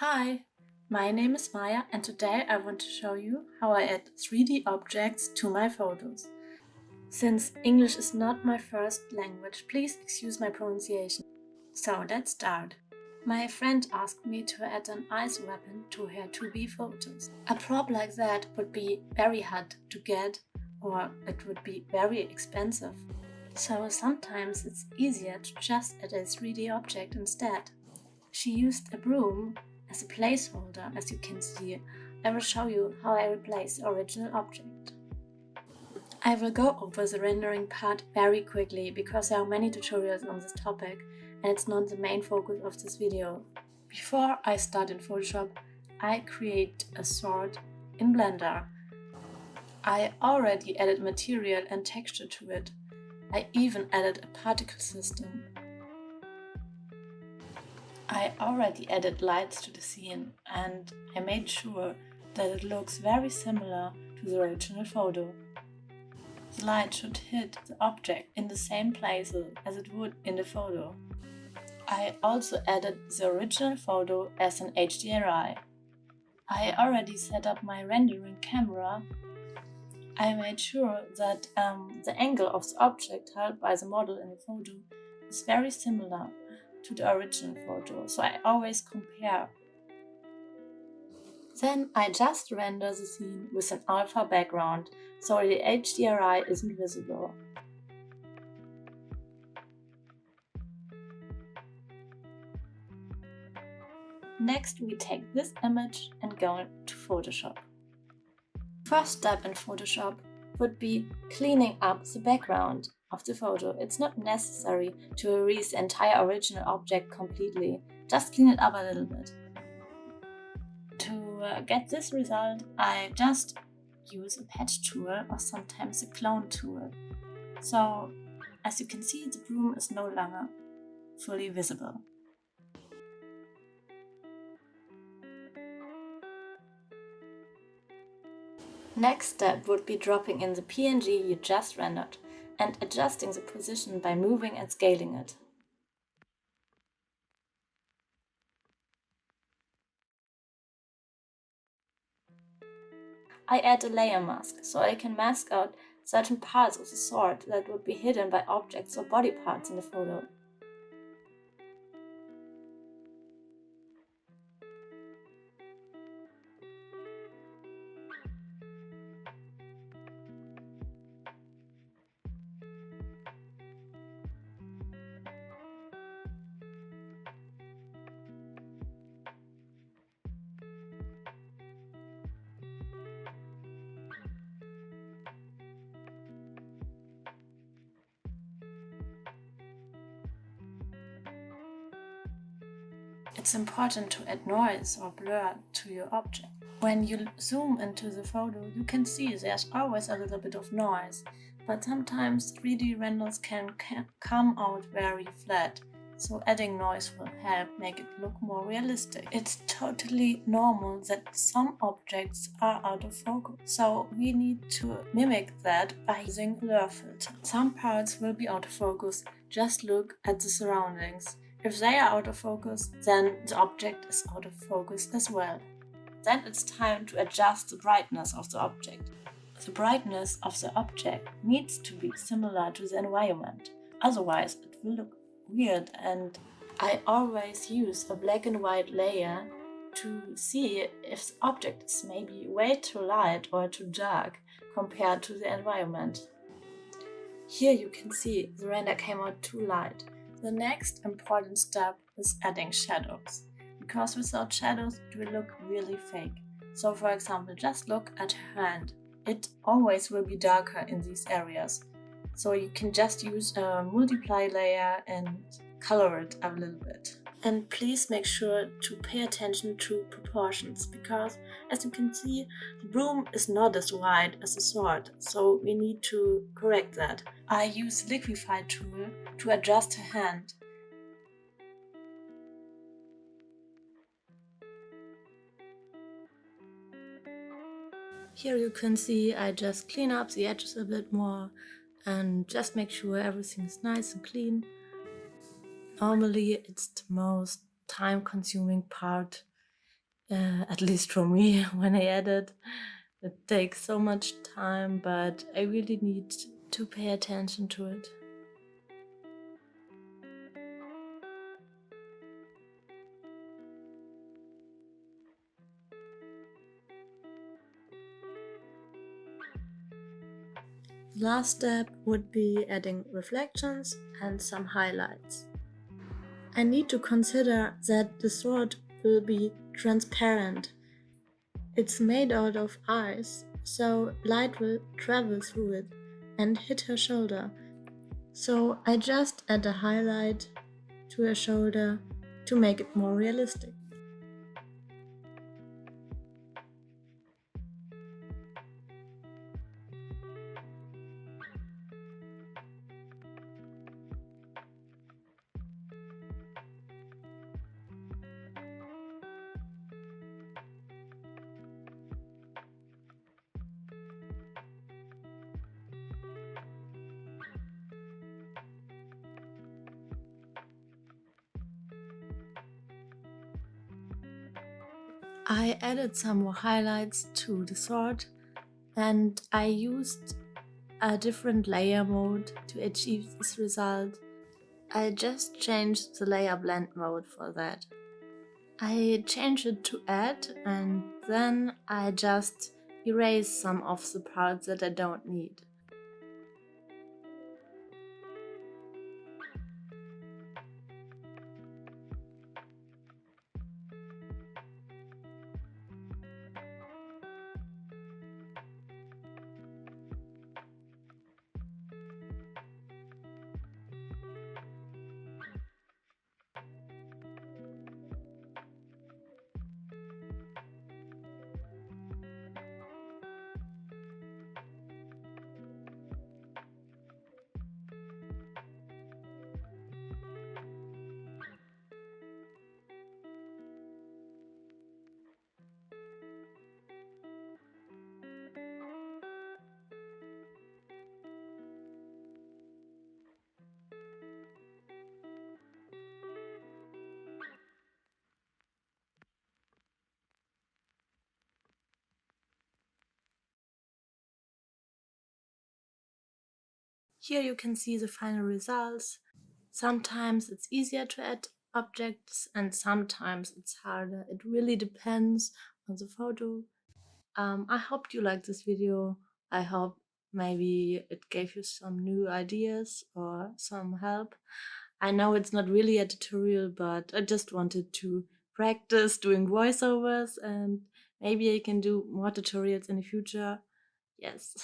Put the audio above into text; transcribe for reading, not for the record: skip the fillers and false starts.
Hi, my name is Maya and today I want to show you how I add 3D objects to my photos. Since English is not my first language, please excuse my pronunciation. So let's start. My friend asked me to add an ice weapon to her 2B photos. A prop like that would be very hard to get, or it would be very expensive. So sometimes it's easier to just add a 3D object instead. She used a broom as a placeholder, as you can see. I will show you how I replace the original object. I will go over the rendering part very quickly because there are many tutorials on this topic and it's not the main focus of this video. Before I start in Photoshop, I create a sword in Blender. I already added material and texture to it. I even added a particle system. I already added lights to the scene and I made sure that it looks very similar to the original photo. The light should hit the object in the same places as it would in the photo. I also added the original photo as an HDRI. I already set up my rendering camera. I made sure that the angle of the object held by the model in the photo is very similar to the original photo, so I always compare. Then I just render the scene with an alpha background, so the HDRI isn't visible. Next we take this image and go into Photoshop. First step in Photoshop would be cleaning up the background of the photo. It's not necessary to erase the entire original object completely, just clean it up a little bit. To get this result, I just use a patch tool or sometimes a clone tool. So, as you can see, the broom is no longer fully visible. Next step would be dropping in the PNG you just rendered and adjusting the position by moving and scaling it. I add a layer mask, so I can mask out certain parts of the sword that would be hidden by objects or body parts in the photo. It's important to add noise or blur to your object. When you zoom into the photo, you can see there's always a little bit of noise, but sometimes 3D renders can come out very flat, so adding noise will help make it look more realistic. It's totally normal that some objects are out of focus, so we need to mimic that by using blur filter. Some parts will be out of focus, just look at the surroundings. If they are out of focus, then the object is out of focus as well. Then it's time to adjust the brightness of the object. The brightness of the object needs to be similar to the environment, otherwise it will look weird, and I always use a black and white layer to see if the object is maybe way too light or too dark compared to the environment. Here you can see the render came out too light. The next important step is adding shadows, because without shadows it will look really fake. So for example, just look at her hand. It always will be darker in these areas. So you can just use a multiply layer and color it a little bit. And please make sure to pay attention to proportions, because as you can see, the broom is not as wide as the sword, so we need to correct that. I use the liquify tool to adjust her hand. Here you can see I just clean up the edges a bit more and just make sure everything is nice and clean. Normally it's the most time-consuming part at least for me, when I edit. It takes so much time, but I really need to pay attention to it. The last step would be adding reflections and some highlights. I need to consider that the sword will be transparent. It's made out of ice, so light will travel through it and hit her shoulder. So I just add a highlight to her shoulder to make it more realistic. I added some more highlights to the sword, and I used a different layer mode to achieve this result. I just changed the layer blend mode for that. I changed it to add, and then I just erase some of the parts that I don't need. Here you can see the final results. Sometimes it's easier to add objects and sometimes it's harder. It really depends on the photo. I hope you liked this video. I hope maybe it gave you some new ideas or some help. I know it's not really a tutorial, but I just wanted to practice doing voiceovers and maybe I can do more tutorials in the future. Yes.